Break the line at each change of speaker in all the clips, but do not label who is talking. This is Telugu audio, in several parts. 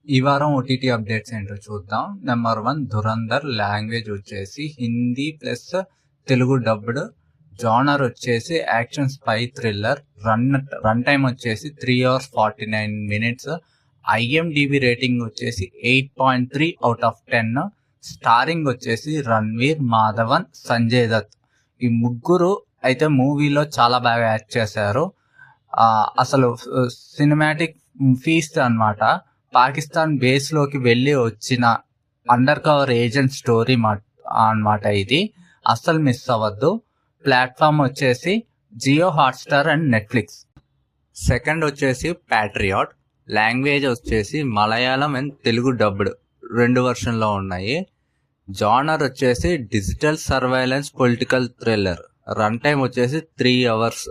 ఈ వారం ఓటీటీ అప్డేట్స్ ఏంటో చూద్దాం. నెంబర్ 1 ధురంధర్. లాంగ్వేజ్ వచ్చేసి Hindi plus Telugu dubbed. Genre వచ్చేసి action spy thriller. Run time వచ్చేసి 3 hours 49 minutes. ఐఎండిబి రేటింగ్ వచ్చేసి 8.3 out of 10. స్టారింగ్ వచ్చేసి రణ్వీర్, మాధవన్, సంజయ్ దత్. ఈ ముగ్గురు అయితే మూవీలో చాలా బాగా యాక్ట్ చేశారు. అసలు సినిమాటిక్ ఫీస్ట్ అన్నమాట. పాకిస్తాన్ బేస్ లోకి వెళ్ళి వచ్చిన అండర్ కవర్ ఏజెంట్ స్టోరీ అన్నమాట. ఇది అస్సలు మిస్ అవ్వద్దు. ప్లాట్ఫామ్ వచ్చేసి Jio Hotstar and Netflix. Second వచ్చేసి ప్యాట్రియాట్. లాంగ్వేజ్ వచ్చేసి మలయాళం అండ్ తెలుగు డబ్డ్ 2 వెర్షన్లో ఉన్నాయి. జానర్ వచ్చేసి digital surveillance political thriller. Run time వచ్చేసి 3 hours.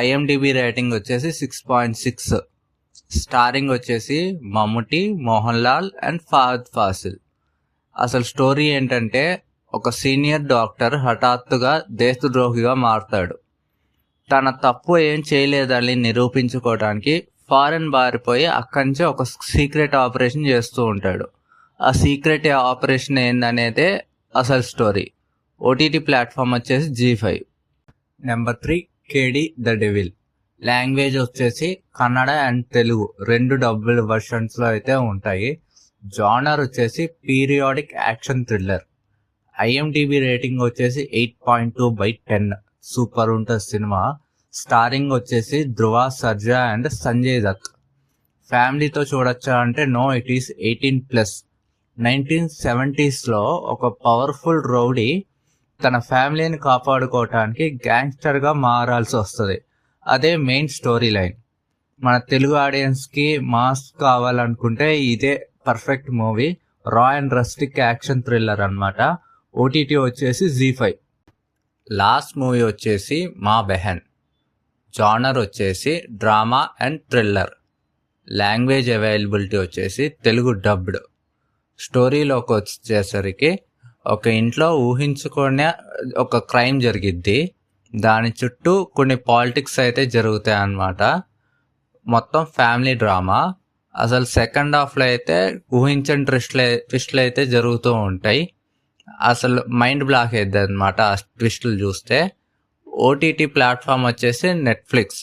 ఐఎండిబి రేటింగ్ వచ్చేసి 6.6. స్టారింగ్ వచ్చేసి మమ్ముటి, మోహన్ లాల్ అండ్ ఫహద్ ఫాసిల్. అసలు స్టోరీ ఏంటంటే, ఒక సీనియర్ డాక్టర్ హఠాత్తుగా దేశద్రోహిగా మారుతాడు. తన తప్పు ఏం చేయలేదని నిరూపించుకోవడానికి ఫారెన్ బారిపోయి అక్కడి నుంచి ఒక సీక్రెట్ ఆపరేషన్ చేస్తూ ఉంటాడు. ఆ సీక్రెట్ ఆపరేషన్ ఏందనేదే అసలు స్టోరీ. ఓటీటీ ప్లాట్ఫామ్ వచ్చేసి G5. నెంబర్ 3 కేడి ద డెవిల్. లాంగ్వేజ్ వచ్చేసి కన్నడ అండ్ తెలుగు 2 డబ్బుల వెర్షన్స్లో అయితే ఉంటాయి. జానర్ వచ్చేసి periodic action thriller. IMDb rating వచ్చేసి 8.2/10. సూపర్ ఉంటుంది సినిమా. స్టారింగ్ వచ్చేసి ధ్రువ సర్జా అండ్ సంజయ్ దత్. ఫ్యామిలీతో చూడొచ్చా అంటే నో, ఇట్ ఈస్ 18+. 1970s ఒక పవర్ఫుల్ రౌడీ తన ఫ్యామిలీని కాపాడుకోవటానికి గ్యాంగ్స్టర్గా మారాల్సి వస్తుంది. అదే మెయిన్ స్టోరీ లైన్. మన తెలుగు ఆడియన్స్కి మాస్ కావాలనుకుంటే ఇదే పర్ఫెక్ట్ మూవీ. రా అండ్ రస్టిక్ యాక్షన్ థ్రిల్లర్ అన్నమాట. ఓటీటీ వచ్చేసి G5. లాస్ట్ మూవీ వచ్చేసి మా బెహన్. జానర్ వచ్చేసి drama and thriller. Language availability వచ్చేసి తెలుగు డబ్డ్. స్టోరీలోకి వచ్చేసరికి ఒక ఇంట్లో ఊహించుకునే ఒక క్రైమ్ జరిగిద్ది. దాని చుట్టూ కొన్ని పాలిటిక్స్ అయితే జరుగుతాయి అన్నమాట. మొత్తం ఫ్యామిలీ డ్రామా. అసలు సెకండ్ హాఫ్లో అయితే ఊహించని ట్విస్ట్లు అయితే జరుగుతూ ఉంటాయి. అసలు మైండ్ బ్లాక్ అవుతుంది అనమాట ఆ ట్విస్టులు చూస్తే. ఓటీటీ ప్లాట్ఫామ్ వచ్చేసి నెట్ఫ్లిక్స్.